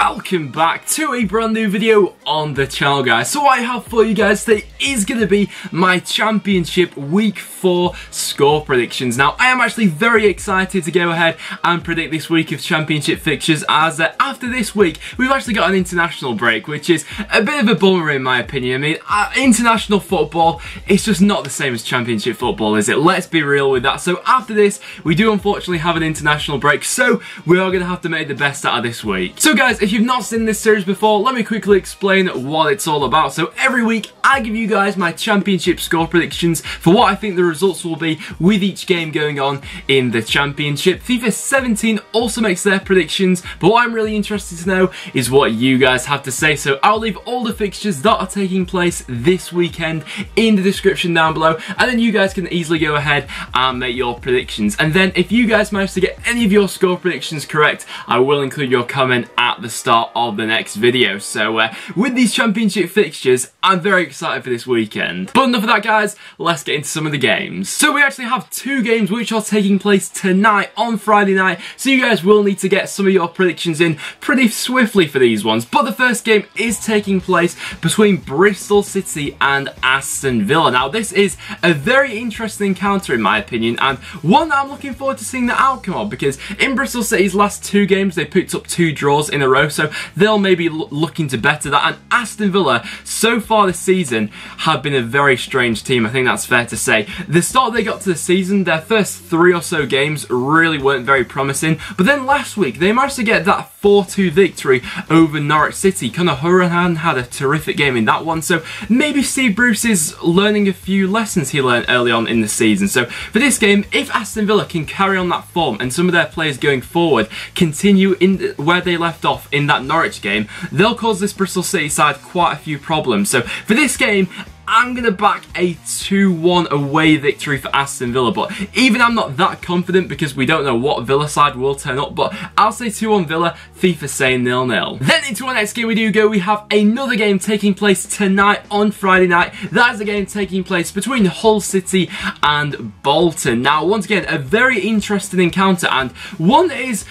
Welcome back to a brand new video on the channel, guys. So what I have for you guys today is going to be my Championship Week 4 score predictions. Now, I am actually very excited to go ahead and predict this week of Championship fixtures, as after this week, we've actually got an international break, which is a bit of a bummer in my opinion. I mean, international football, it's just not the same as Championship football, is it? Let's be real with that. So after this, we do unfortunately have an international break, so we are going to have to make the best out of this week. So guys, if you've not seen this series before, let me quickly explain what it's all about. So every week, I give you guys my Championship score predictions for what I think the results will be with each game going on in the Championship. FIFA 17 also makes their predictions, but what I'm really interested to know is what you guys have to say. So I'll leave all the fixtures that are taking place this weekend in the description down below, and then you guys can easily go ahead and make your predictions. And then if you guys manage to get any of your score predictions correct, I will include your comment at the start of the next video. So with these Championship fixtures, I'm very excited for this weekend. But enough of that, guys, let's get into some of the games. So we actually have two games which are taking place tonight on Friday night, so you guys will need to get some of your predictions in pretty swiftly for these ones. But the first game is taking place between Bristol City and Aston Villa. Now this is a very interesting encounter in my opinion, and one that I'm looking forward to seeing the outcome of, because in Bristol City's last two games they picked up 2 draws in a row, so they'll maybe looking to better that. And Aston Villa so far this season have been a very strange team, I think that's fair to say. The start they got to the season, their first 3 or so games really weren't very promising, but then last week they managed to get that 4-2 victory over Norwich City. Conor Hourihane had a terrific game in that one, so maybe Steve Bruce is learning a few lessons he learned early on in the season. So for this game, if Aston Villa can carry on that form and some of their players going forward continue in where they left off in that Norwich game, they'll cause this Bristol City side quite a few problems. So for this game, I'm going to back a 2-1 away victory for Aston Villa, but even I'm not that confident because we don't know what Villa side will turn up, but I'll say 2-1 Villa, FIFA saying 0-0. Then into our next game we do go, we have another game taking place tonight on Friday night. That is a game taking place between Hull City and Bolton. Now once again, a very interesting encounter, and one that is,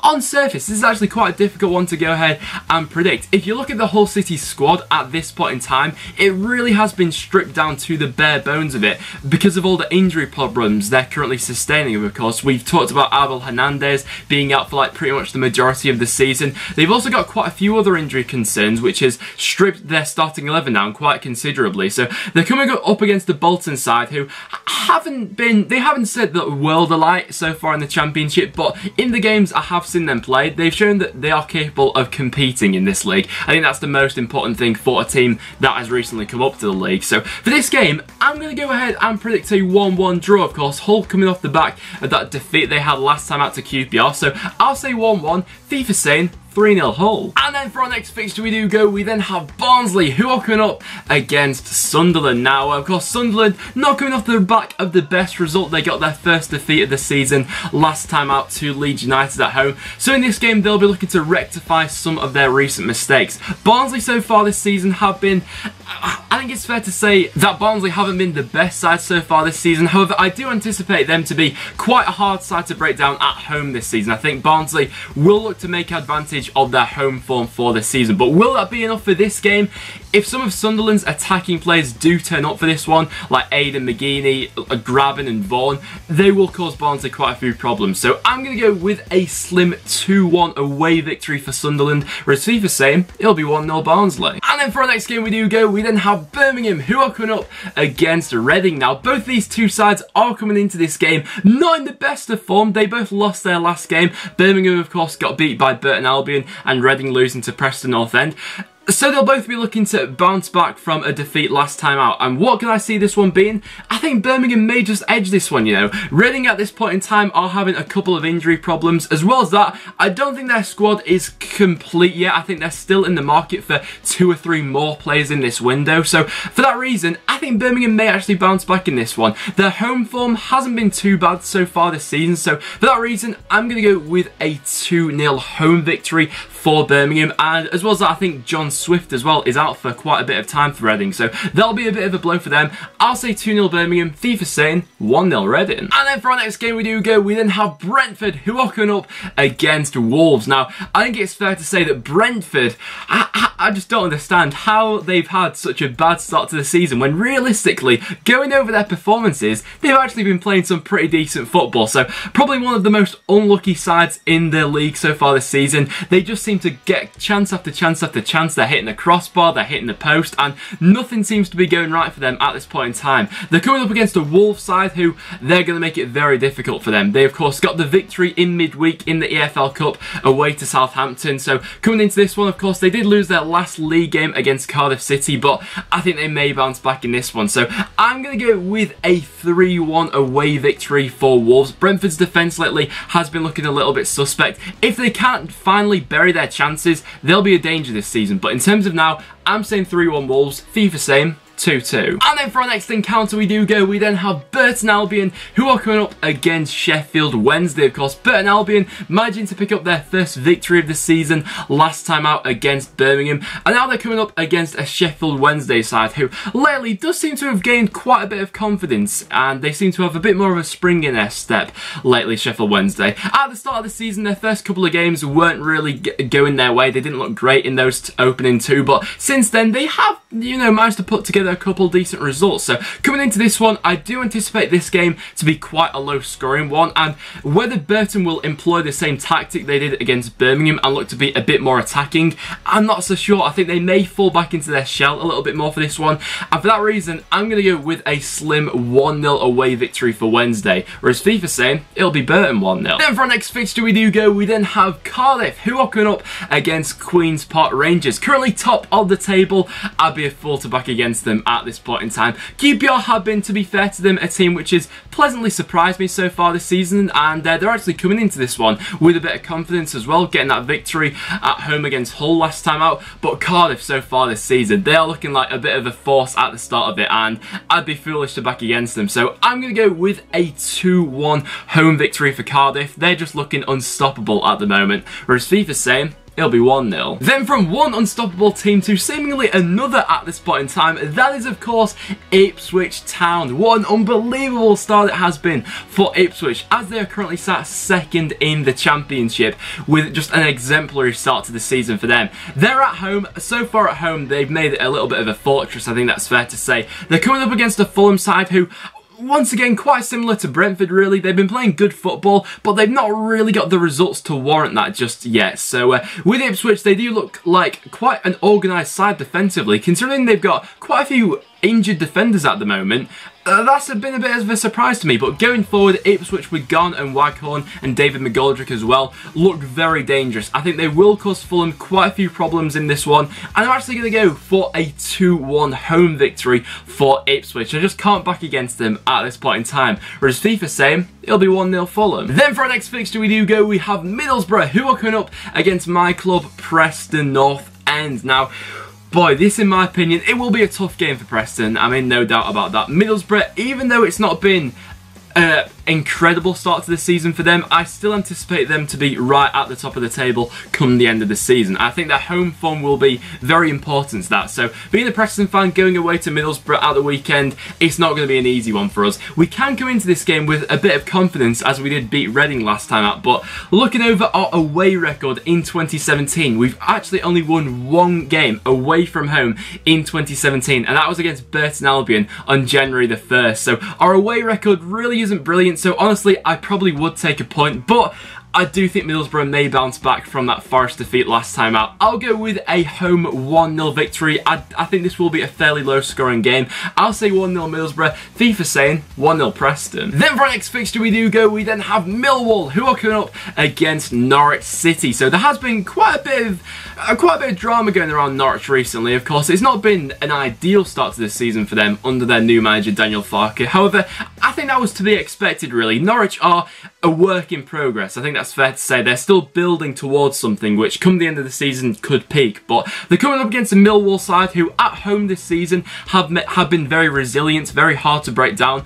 on surface, this is actually quite a difficult one to go ahead and predict. If you look at the Hull City squad at this point in time, it really has been stripped down to the bare bones of it because of all the injury problems they're currently sustaining. Of course, we've talked about Abel Hernandez being out for like pretty much the majority of the season. They've also got quite a few other injury concerns, which has stripped their starting 11 down quite considerably. So they're coming up against the Bolton side, who they haven't said the world alight so far in the Championship, but in the games I have seen them play, they've shown that they are capable of competing in this league. I think that's the most important thing for a team that has recently come up to the league. So for this game, I'm going to go ahead and predict a 1-1 draw. Of course, Hull coming off the back of that defeat they had last time out to QPR, so I'll say 1-1, FIFA saying 3-0 Hull. And then for our next fixture we do go, we then have Barnsley, who are coming up against Sunderland. Now, of course, Sunderland not coming off the back of the best result. They got their first defeat of the season last time out to Leeds United at home. So in this game, they'll be looking to rectify some of their recent mistakes. Barnsley so far this season have been, I think it's fair to say that Barnsley haven't been the best side so far this season. However, I do anticipate them to be quite a hard side to break down at home this season. I think Barnsley will look to make advantage of their home form for this season. But will that be enough for this game? If some of Sunderland's attacking players do turn up for this one, like Aidan McGeaney, Graben and Vaughan, they will cause Barnsley quite a few problems. So I'm going to go with a slim 2-1 away victory for Sunderland, whereas FIFA saying it'll be 1-0 Barnsley. And then for our next game we do go, we then have Birmingham, who are coming up against Reading. Now both these two sides are coming into this game not in the best of form. They both lost their last game. Birmingham of course got beat by Burton Albion, and Reading losing to Preston North End. So they'll both be looking to bounce back from a defeat last time out. And what can I see this one being? I think Birmingham may just edge this one, you know. Reading at this point in time are having a couple of injury problems. As well as that, I don't think their squad is complete yet. I think they're still in the market for 2 or 3 more players in this window. So for that reason, I think Birmingham may actually bounce back in this one. Their home form hasn't been too bad so far this season. So for that reason, I'm going to go with a 2-0 home victory for Birmingham, and as well as that, I think John Swift as well is out for quite a bit of time for Reading, so that'll be a bit of a blow for them. I'll say 2-0 Birmingham, Fee for saying 1-0 Reading. And then for our next game we then have Brentford, who are coming up against Wolves. Now, I think it's fair to say that Brentford, I just don't understand how they've had such a bad start to the season when realistically, going over their performances, they've actually been playing some pretty decent football. So probably one of the most unlucky sides in the league so far this season. They just seem to get chance after chance after chance. They're hitting the crossbar, they're hitting the post, and nothing seems to be going right for them at this point in time. They're coming up against a Wolves side who they're going to make it very difficult for them. They of course got the victory in midweek in the EFL Cup away to Southampton. So coming into this one, of course, they did lose their last league game against Cardiff City, but I think they may bounce back in this one. So I'm going to go with a 3-1 away victory for Wolves. Brentford's defence lately has been looking a little bit suspect. If they can't finally bury their chances, they'll be a danger this season. But in terms of now, I'm saying 3-1 Wolves, Fee for same, 2-2. And then for our next encounter we then have Burton Albion, who are coming up against Sheffield Wednesday. Of course, Burton Albion managing to pick up their first victory of the season last time out against Birmingham, and now they're coming up against a Sheffield Wednesday side who lately does seem to have gained quite a bit of confidence, and they seem to have a bit more of a spring in their step lately, Sheffield Wednesday. At the start of the season, their first couple of games weren't really going their way. They didn't look great in those opening two, but since then they have, you know, managed to put together a couple decent results. So coming into this one, I do anticipate this game to be quite a low scoring one, and whether Burton will employ the same tactic they did against Birmingham and look to be a bit more attacking, I'm not so sure. I think they may fall back into their shell a little bit more for this one, and for that reason I'm going to go with a slim 1-0 away victory for Wednesday, whereas FIFA saying it'll be Burton 1-0. Then for our next fixture we then have Cardiff, who are coming up against Queen's Park Rangers, currently top of the table. I'd be a fool to back against them at this point in time. QPR have been, to be fair to them, a team which has pleasantly surprised me so far this season, and they're actually coming into this one with a bit of confidence as well, getting that victory at home against Hull last time out. But Cardiff so far this season, they are looking like a bit of a force at the start of it, and I'd be foolish to back against them. So I'm going to go with a 2-1 home victory for Cardiff. They're just looking unstoppable at the moment, whereas FIFA's saying it'll be 1-0. Then from one unstoppable team to seemingly another at this point in time, that is of course Ipswich Town. What an unbelievable start it has been for Ipswich, as they are currently sat second in the Championship with just an exemplary start to the season for them. They're at home. So far at home, they've made it a little bit of a fortress, I think that's fair to say. They're coming up against a Fulham side who, once again, quite similar to Brentford really. They've been playing good football, but they've not really got the results to warrant that just yet. So with Ipswich, they do look like quite an organised side defensively, considering they've got quite a few injured defenders at the moment. That's been a bit of a surprise to me, but going forward, Ipswich with Gon and Waghorn and David McGoldrick as well look very dangerous. I think they will cause Fulham quite a few problems in this one, and I'm actually going to go for a 2-1 home victory for Ipswich. I just can't back against them at this point in time, whereas FIFA's saying it'll be 1-0 Fulham. Then for our next fixture we have Middlesbrough, who are coming up against my club Preston North End. Now, boy, this in my opinion, it will be a tough game for Preston. I mean, no doubt about that. Middlesbrough, even though it's not been an incredible start to the season for them, I still anticipate them to be right at the top of the table come the end of the season. I think their home form will be very important to that. So being a Preston fan going away to Middlesbrough at the weekend, it's not going to be an easy one for us. We can come into this game with a bit of confidence as we did beat Reading last time out, but looking over our away record in 2017, we've actually only won one game away from home in 2017, and that was against Burton Albion on January the 1st. So our away record really isn't brilliant, so honestly I probably would take a point, but I do think Middlesbrough may bounce back from that Forest defeat last time out. I'll go with a home 1-0 victory. I think this will be a fairly low scoring game. I'll say 1-0 Middlesbrough, FIFA saying 1-0 Preston. Then for our next fixture we then have Millwall, who are coming up against Norwich City. So there has been quite a bit of drama going around Norwich recently. Of course, it's not been an ideal start to this season for them under their new manager Daniel Farke. However, I think that was to be expected really. Norwich are a work in progress. I think that's fair to say. They're still building towards something which come the end of the season could peak, but they're coming up against a Millwall side who at home this season have been very resilient, very hard to break down.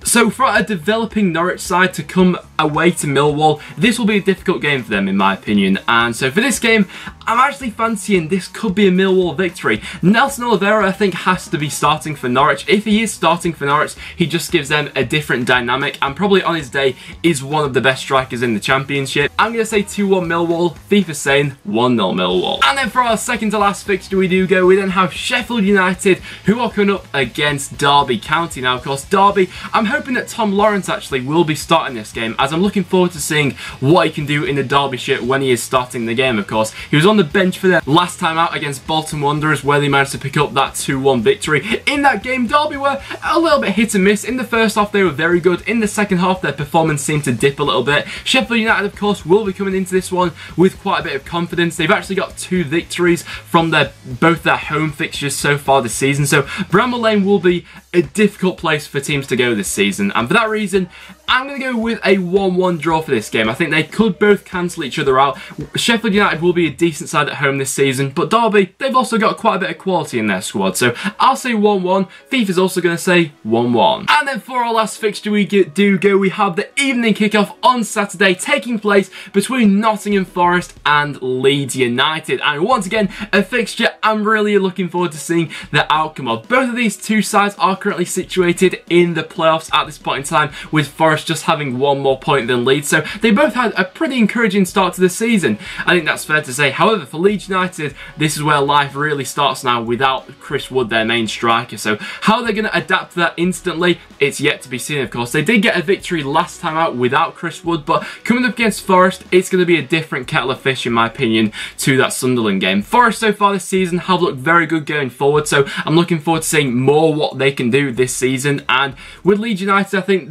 So for a developing Norwich side to come away to Millwall, this will be a difficult game for them in my opinion. And so for this game, I'm actually fancying this could be a Millwall victory. Nelson Oliveira, I think, has to be starting for Norwich. If he is starting for Norwich, he just gives them a different dynamic and probably on his day is one of the best strikers in the Championship. I'm going to say 2-1 Millwall, FIFA saying 1-0 Millwall. And then for our second to last fixture we then have Sheffield United, who are coming up against Derby County. Now, of course, Derby, I'm hoping that Tom Lawrence actually will be starting this game, as I'm looking forward to seeing what he can do in the Derby shirt when he is starting the game, of course. He was on the bench for them last time out against Bolton Wanderers, where they managed to pick up that 2-1 victory. In that game, Derby were a little bit hit and miss. In the first half, they were very good. In the second half, their performance seemed to dip a little bit. Sheffield United, of course, will be coming into this one with quite a bit of confidence. They've actually got 2 victories from both their home fixtures so far this season, so Bramall Lane will be a difficult place for teams to go this season, and for that reason, I'm going to go with a 1-1 draw for this game. I think they could both cancel each other out. Sheffield United will be a decent side at home this season, but Derby, they've also got quite a bit of quality in their squad, so I'll say 1-1. FIFA's also going to say 1-1. And then for our last fixture we have the evening kickoff on Saturday, taking place between Nottingham Forest and Leeds United. And once again, a fixture I'm really looking forward to seeing the outcome of. Both of these two sides are currently situated in the playoffs at this point in time, with Forest just having 1 more point than Leeds, so they both had a pretty encouraging start to the season. I think that's fair to say. However, for Leeds United, this is where life really starts now without Chris Wood, their main striker. So how they're going to adapt to that instantly, it's yet to be seen, of course. They did get a victory last time out without Chris Wood, but coming up against Forest, it's going to be a different kettle of fish, in my opinion, to that Sunderland game. Forest so far this season have looked very good going forward, so I'm looking forward to seeing more what they can do this season. And with Leeds United, I think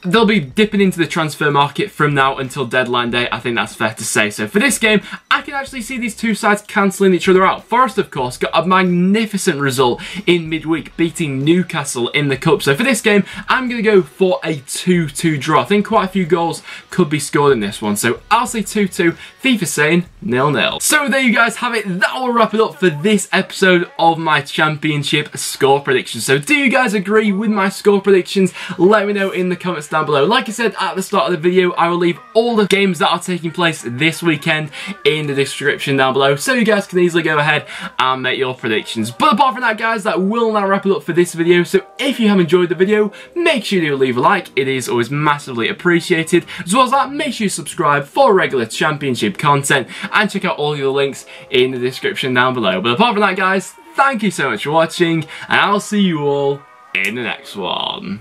they'll be dipping into the transfer market from now until deadline day. I think that's fair to say. So for this game, I can actually see these two sides cancelling each other out. Forest, of course, got a magnificent result in midweek, beating Newcastle in the Cup. So for this game, I'm going to go for a 2-2 draw. I think quite a few goals could be scored in this one. So I'll say 2-2, FIFA saying 0-0. So there you guys have it. That will wrap it up for this episode of my Championship score predictions. So do you guys agree with my score predictions? Let me know in the comments down below. Like I said at the start of the video, I will leave all the games that are taking place this weekend in the description down below, so you guys can easily go ahead and make your predictions. But apart from that, guys, that will now wrap it up for this video. So if you have enjoyed the video, make sure you leave a like. It is always massively appreciated. As well as that, make sure you subscribe for regular Championship content and check out all the links in the description down below. But apart from that, guys, thank you so much for watching, and I'll see you all in the next one.